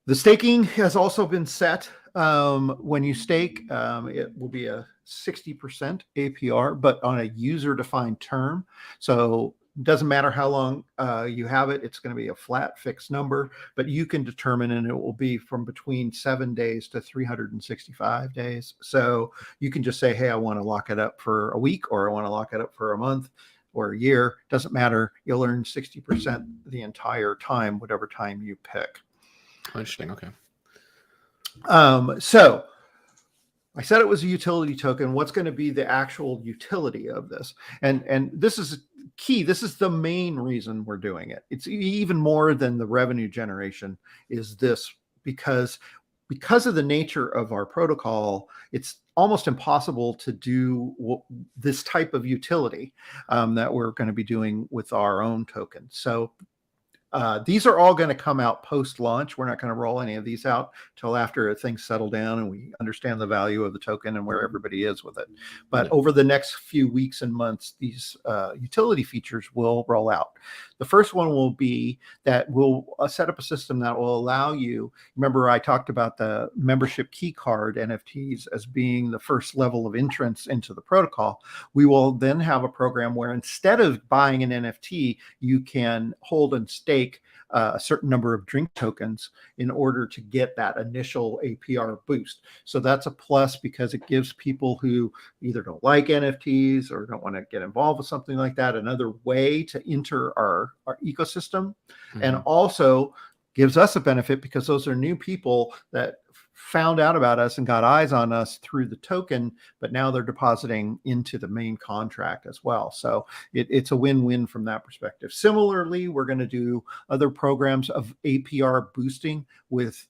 the staking has also been set. When you stake, it will be a 60% APR, but on a user-defined term. So it doesn't matter how long you have it. It's going to be a flat fixed number, but you can determine, and it will be from between 7 days to 365 days. So you can just say, hey, I want to lock it up for a week, or I want to lock it up for a month or a year. Doesn't matter. You'll earn 60% the entire time, whatever time you pick. Interesting. Okay. So I said it was a utility token. What's going to be the actual utility of this? And this is key. This is the main reason we're doing it. It's even more than the revenue generation is this, because of the nature of our protocol, it's almost impossible to do this type of utility that we're going to be doing with our own token. So these are all going to come out post-launch. We're not going to roll any of these out till after things settle down and we understand the value of the token and where everybody is with it. But over the next few weeks and months, these utility features will roll out. The first one will be that we'll set up a system that will allow you, remember I talked about the membership key card NFTs as being the first level of entrance into the protocol. We will then have a program where instead of buying an NFT, you can hold and stake a certain number of drink tokens in order to get that initial APR boost. So that's a plus because it gives people who either don't like NFTs or don't want to get involved with something like that another way to enter our ecosystem. And also gives us a benefit because those are new people that found out about us and got eyes on us through the token, but now they're depositing into the main contract as well. So it's a win-win from that perspective. Similarly, we're going to do other programs of APR boosting with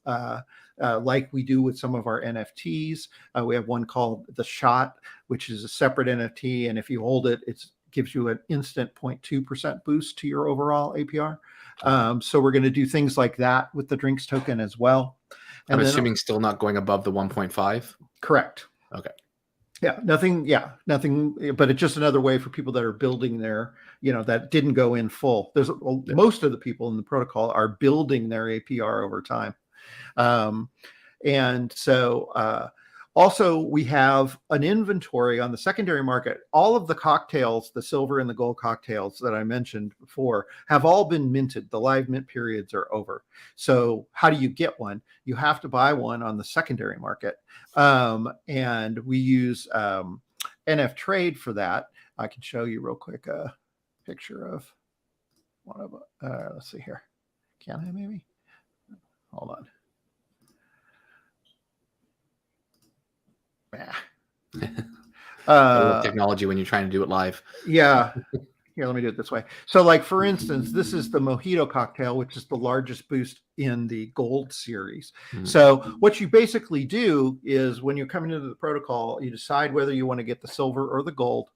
like we do with some of our NFTs. We have one called The Shot, which is a separate NFT. And if you hold it, it gives you an instant 0.2% boost to your overall APR. So we're going to do things like that with the Drinks token as well. And I'm assuming still not going above the 1.5. Correct. Okay. Yeah, nothing, but it's just another way for people that are building their, that didn't go in full. There's most of the people in the protocol are building their APR over time. And so also we have an inventory on the secondary market. All of the cocktails, the silver and the gold cocktails that I mentioned before, have all been minted. The live mint periods are over. So how do you get one? You have to buy one on the secondary market. And we use NF Trade for that. I can show you real quick a picture of one of let's see here. Can I maybe? Hold on. Technology when you're trying to do it live. Yeah. Here, let me do it this way. So like, for instance, this is the Mojito cocktail, which is the largest boost in the gold series. So what you basically do is when you're coming into the protocol, you decide whether you want to get the silver or the gold.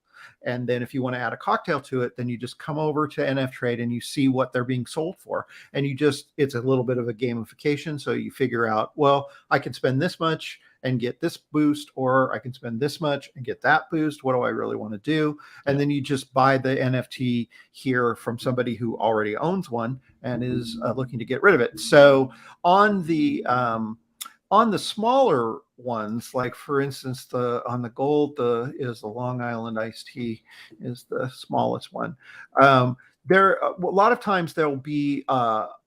And then if you want to add a cocktail to it, then you just come over to NF Trade and you see what they're being sold for. And it's a little bit of a gamification. So you figure out, well, I can spend this much and get this boost, or I can spend this much and get that boost. What do I really want to do? And then you just buy the NFT here from somebody who already owns one and is looking to get rid of it. So on the smaller ones, like for instance, on the gold, is the Long Island iced tea is the smallest one. There a lot of times there will be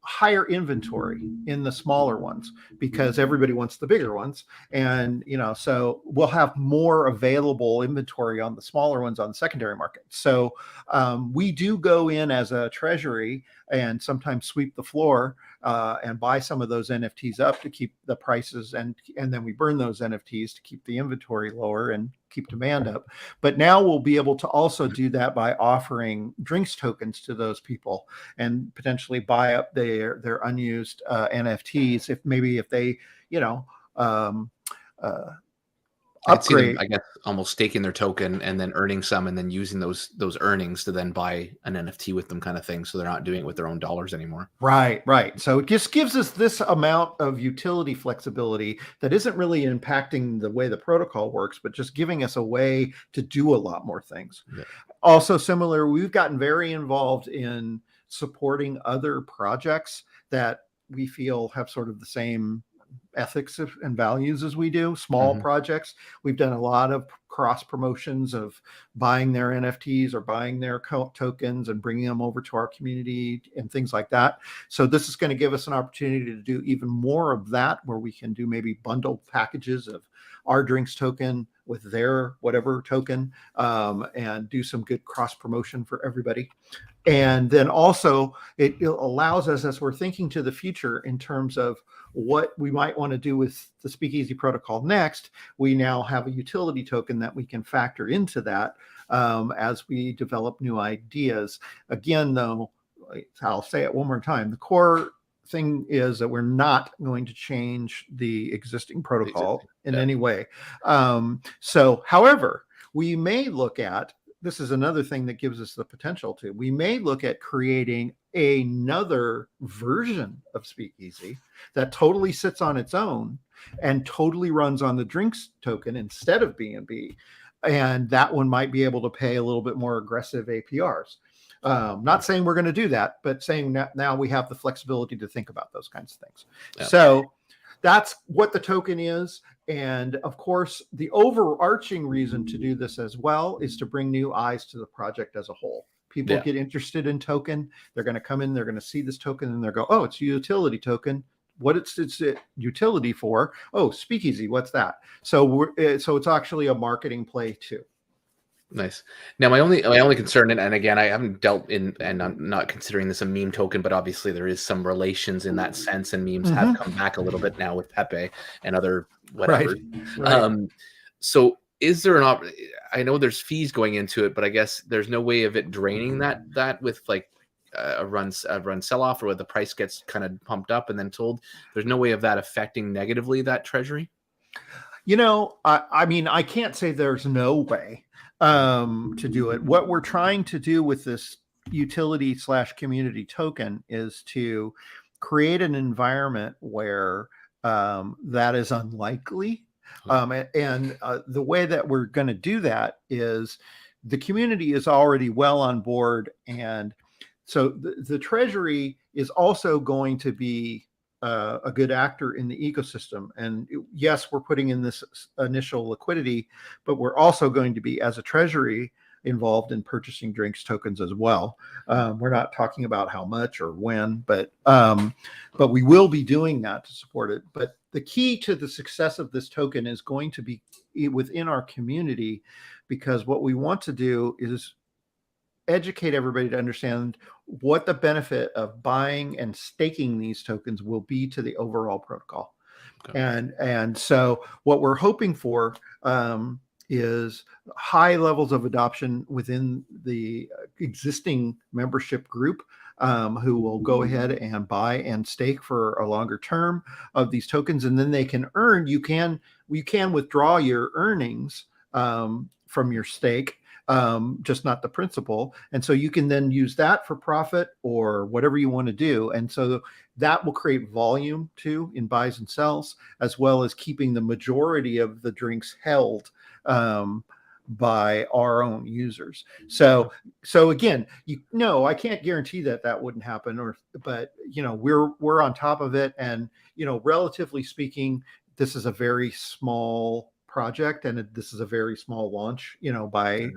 higher inventory in the smaller ones because everybody wants the bigger ones, and so we'll have more available inventory on the smaller ones on the secondary market. So we do go in as a treasury and sometimes sweep the floor and buy some of those NFTs up to keep the prices, and then we burn those NFTs to keep the inventory lower and keep demand up. But now we'll be able to also do that by offering drinks tokens to those people and potentially buy up their unused NFTs if they I could see them, upgrade. I guess, almost staking their token and then earning some, and then using those earnings to then buy an NFT with them, kind of thing. So they're not doing it with their own dollars anymore. Right. So it just gives us this amount of utility flexibility that isn't really impacting the way the protocol works, but just giving us a way to do a lot more things. Yeah. Also similar, we've gotten very involved in supporting other projects that we feel have sort of the same ethics and values as we do, small projects. We've done a lot of cross promotions of buying their NFTs or buying their tokens and bringing them over to our community and things like that. So this is going to give us an opportunity to do even more of that, where we can do maybe bundled packages of our drinks token with their whatever token, and do some good cross promotion for everybody. And then also it allows us, as we're thinking to the future in terms of what we might want to do with the Speakeasy protocol next, we now have a utility token that we can factor into that as we develop new ideas. Again, though, I'll say it one more time, the core thing is that we're not going to change the existing protocol in any way. So, however, we may look at, this is another thing that gives us the potential to, we may look at creating another version of Speakeasy that totally sits on its own and totally runs on the drinks token instead of BNB. And that one might be able to pay a little bit more aggressive APRs. Not saying we're going to do that, but saying that now we have the flexibility to think about those kinds of things. Yeah. So that's what the token is. And of course, the overarching reason to do this as well is to bring new eyes to the project as a whole. People get interested in token. They're going to come in, they're going to see this token, and they'll go, oh, it's a utility token. What it's utility for? Oh, Speakeasy, what's that? So so it's actually a marketing play too. Nice. Now, my only concern, and again, I haven't dealt in, and I'm not considering this a meme token, but obviously there is some relations in that sense, and memes have come back a little bit now with Pepe and other whatever. Right. So is there I know there's fees going into it, but I guess there's no way of it draining that with like a run sell off, or where the price gets kind of pumped up and then sold. There's no way of that affecting negatively that treasury. I mean, I can't say there's no way to do it. What we're trying to do with this utility/community token is to create an environment where that is unlikely. And the way that we're going to do that is the community is already well on board. And so the treasury is also going to be a good actor in the ecosystem. And yes, we're putting in this initial liquidity, but we're also going to be, as a treasury, involved in purchasing drinks tokens as well. We're not talking about how much or when, but we will be doing that to support it. But the key to the success of this token is going to be within our community, because what we want to do is educate everybody to understand what the benefit of buying and staking these tokens will be to the overall protocol. Okay. And so what we're hoping for is high levels of adoption within the existing membership group, who will go ahead and buy and stake for a longer term of these tokens, and then they can earn. You can withdraw your earnings from your stake, just not the principal. And so you can then use that for profit or whatever you want to do. And so that will create volume too in buys and sells, as well as keeping the majority of the drinks held by our own users. So again, I can't guarantee that wouldn't happen, but we're on top of it, and relatively speaking, this is a very small project, and this is a very small launch, by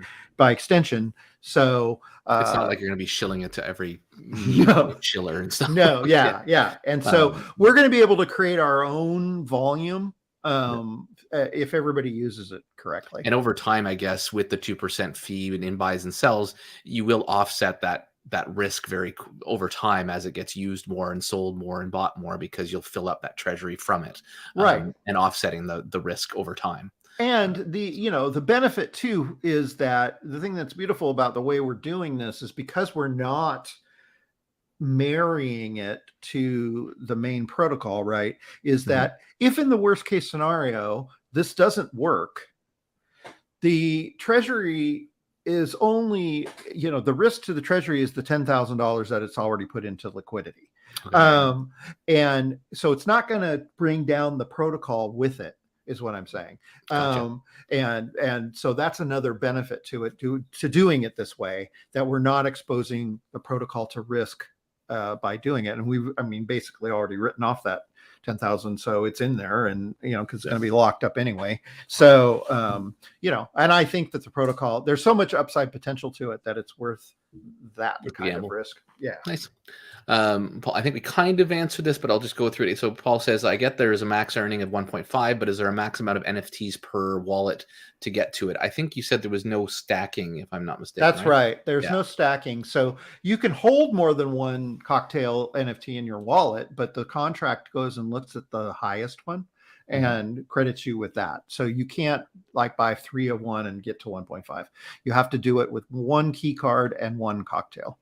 extension. So it's not like you're going to be shilling it to every chiller and stuff. No, yeah. And so we're going to be able to create our own volume if everybody uses it correctly. And over time, I guess, with the 2% fee in buys and sells, you will offset that risk over time as it gets used more and sold more and bought more, because you'll fill up that treasury from it, right? And offsetting the risk over time. And the benefit too is that the thing that's beautiful about the way we're doing this is because we're not marrying it to the main protocol, right? Is that if in the worst case scenario this doesn't work, the treasury is only, the risk to the treasury is the $10,000 that it's already put into liquidity. Okay. And so it's not going to bring down the protocol with it, is what I'm saying. Gotcha. And so that's another benefit to it, to doing it this way, that we're not exposing the protocol to risk by doing it. And we've, basically already written off that 10,000. So it's in there, and, because it's going to be locked up anyway. So, and I think that the protocol, there's so much upside potential to it that it's worth that kind of risk. Yeah. Nice. Paul, I think we kind of answered this, but I'll just go through it. So Paul says, I get there is a max earning of 1.5, but is there a max amount of NFTs per wallet to get to it? I think you said there was no stacking, if I'm not mistaken. That's right. There's no stacking. So you can hold more than one cocktail NFT in your wallet, but the contract goes and looks at the highest one and credits you with that. So you can't buy 3 of one and get to 1.5. You have to do it with one key card and one cocktail.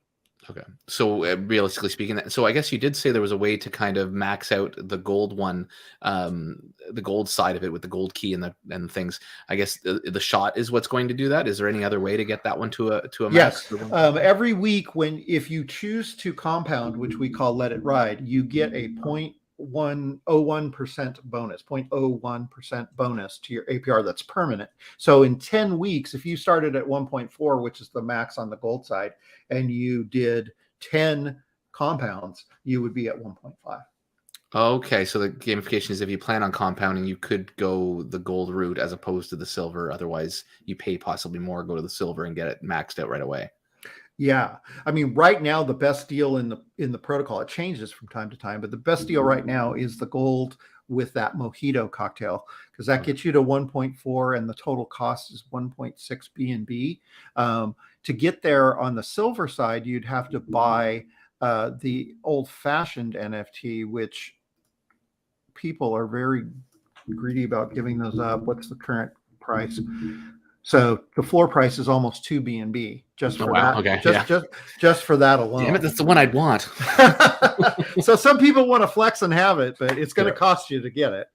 Okay. So realistically speaking, so I guess you did say there was a way to kind of max out the gold one, the gold side of it with the gold key and things. I guess the shot is what's going to do that. Is there any other way to get that one to a max? Yes. Every week if you choose to compound, which we call Let It Ride, you get a 0.01% bonus, 0.01% bonus to your APR that's permanent. So in 10 weeks, if you started at 1.4, which is the max on the gold side, and you did 10 compounds, you would be at 1.5. Okay, so the gamification is if you plan on compounding, you could go the gold route as opposed to the silver. Otherwise, you pay possibly more, go to the silver and get it maxed out right away. Yeah. Right now, the best deal in the protocol, it changes from time to time, but the best deal right now is the gold with that mojito cocktail, because that gets you to 1.4 and the total cost is 1.6 BNB. To get there on the silver side, you'd have to buy the old-fashioned NFT, which people are very greedy about giving those up. What's the current price? So the floor price is almost 2 BNB just for that. Okay. Just for that alone. Damn it, that's the one I'd want. So some people want to flex and have it, but it's going to cost you to get it.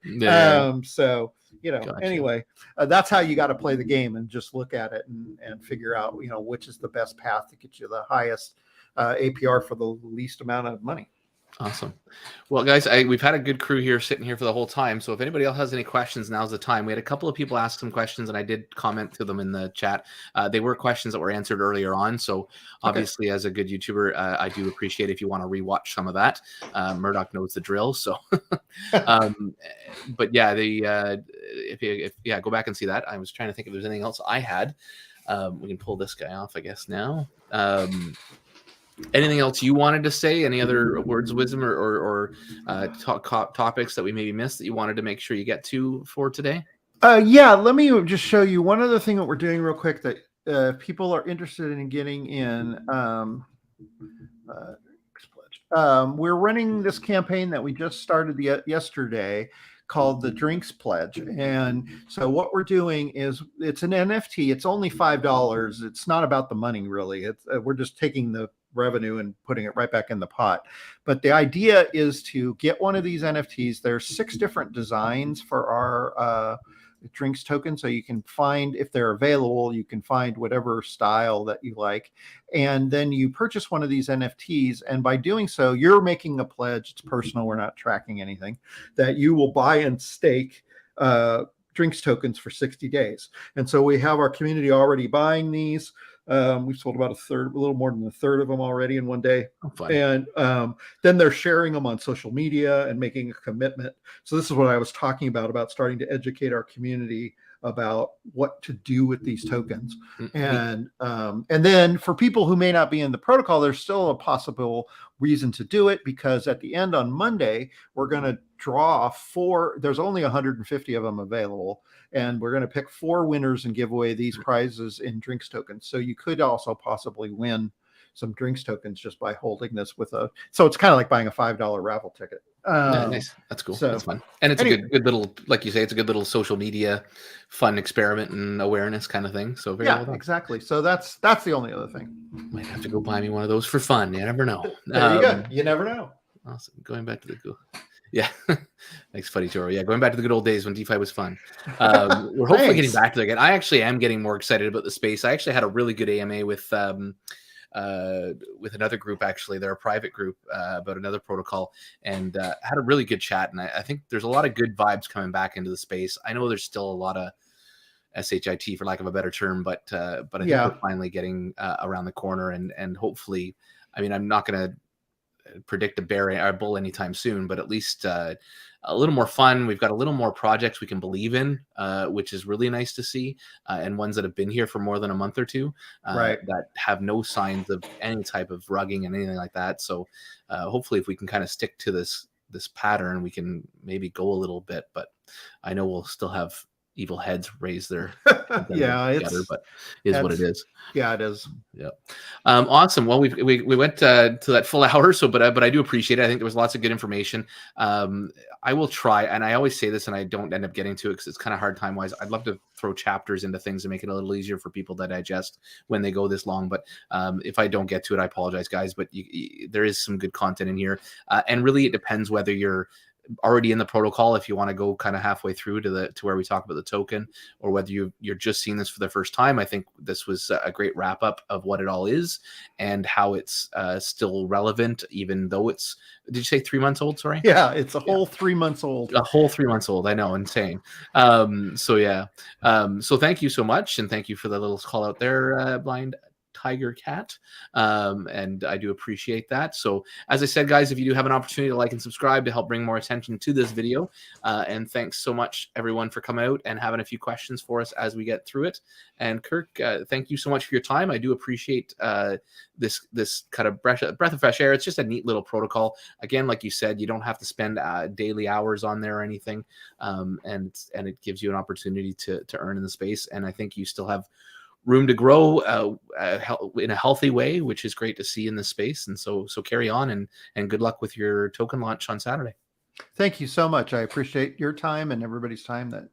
So gotcha. Anyway, that's how you got to play the game, and just look at it and figure out which is the best path to get you the highest APR for the least amount of money. Awesome. Well, guys, we've had a good crew here sitting here for the whole time. So if anybody else has any questions, now's the time. We had a couple of people ask some questions, and I did comment to them in the chat. They were questions that were answered earlier on. So obviously, as a good YouTuber, I do appreciate if you want to rewatch some of that. Murdoch knows the drill. So, but yeah, if go back and see that. I was trying to think if there's anything else I had. We can pull this guy off, I guess, now. Anything else you wanted to say? Any other words of wisdom or topics that we maybe missed that you wanted to make sure you get to for today? Yeah, let me just show you one other thing that we're doing real quick that people are interested in getting in. We're running this campaign that we just started yesterday called the Drinks Pledge. And so what we're doing is, it's an NFT. It's only $5. It's not about the money, really. We're just taking the revenue and putting it right back in the pot. But the idea is to get one of these NFTs. There's 6 different designs for our drinks tokens, so you can find, if they're available, you can find whatever style that you like, and then you purchase one of these NFTs, and by doing so, you're making a pledge. It's personal. We're not tracking anything. That you will buy and stake drinks tokens for 60 days. And so we have our community already buying these. We've sold about a little more than a third of them already in one day. Oh, and then they're sharing them on social media and making a commitment. So this is what I was talking about starting to educate our community about what to do with these tokens. And then for people who may not be in the protocol, there's still a possible reason to do it, because at the end on Monday, we're going to draw 4. There's only 150 of them available, and we're going to pick 4 winners and give away these prizes in drinks tokens. So you could also possibly win some drinks tokens just by holding this with so it's kind of like buying a $5 raffle ticket. Yeah, nice. That's cool. So, that's fun. And it's a good little, like you say, it's a good little social media fun experiment and awareness kind of thing. So very well done. Exactly. So that's the only other thing. Might have to go buy me one of those for fun. You never know. There you go. You never know. Awesome. Going back to the yeah. Thanks, Funny Toro. Yeah, going back to the good old days when DeFi was fun. We're hopefully getting back to it again. I actually am getting more excited about the space. I actually had a really good AMA with another group. Actually, they're a private group about another protocol, and had a really good chat. And I think there's a lot of good vibes coming back into the space. I know there's still a lot of SHIT, for lack of a better term, but I think we're finally getting around the corner, and hopefully, I mean, I'm not going to predict a bear or a bull anytime soon, but at least a little more fun. We've got a little more projects we can believe in, which is really nice to see, and ones that have been here for more than a month or two, that have no signs of any type of rugging and anything like that. So hopefully if we can kind of stick to this pattern, we can maybe go a little bit, but I know we'll still have evil heads raise their together, but is what it is. Yeah, it is. Yeah. Awesome. Well, we went to that full hour, so but I do appreciate it. I think there was lots of good information. I will try, and I always say this and I don't end up getting to it because it's kind of hard time wise. I'd love to throw chapters into things and make it a little easier for people to digest when they go this long, but if I don't get to it, I apologize, guys, but there is some good content in here, and really it depends whether you're already in the protocol, if you want to go kind of halfway through to where we talk about the token, or whether you're just seeing this for the first time. I think this was a great wrap up of what it all is and how it's still relevant, even though it's, did you say 3 months old? Sorry. Yeah. It's a whole 3 months old. A whole 3 months old. I know. Insane. So thank you so much. And thank you for the little call out there, Blind Tiger Cat, and I do appreciate that. So as I said, guys, if you do have an opportunity to like and subscribe to help bring more attention to this video, and thanks so much everyone for coming out and having a few questions for us as we get through it. And Kirk, thank you so much for your time. I do appreciate this kind of breath of fresh air. It's just a neat little protocol. Again, like you said, you don't have to spend daily hours on there or anything, and it gives you an opportunity to earn in the space. And I think you still have room to grow in a healthy way, which is great to see in this space. And so carry on, and good luck with your token launch on Saturday. Thank you so much. I appreciate your time and everybody's time that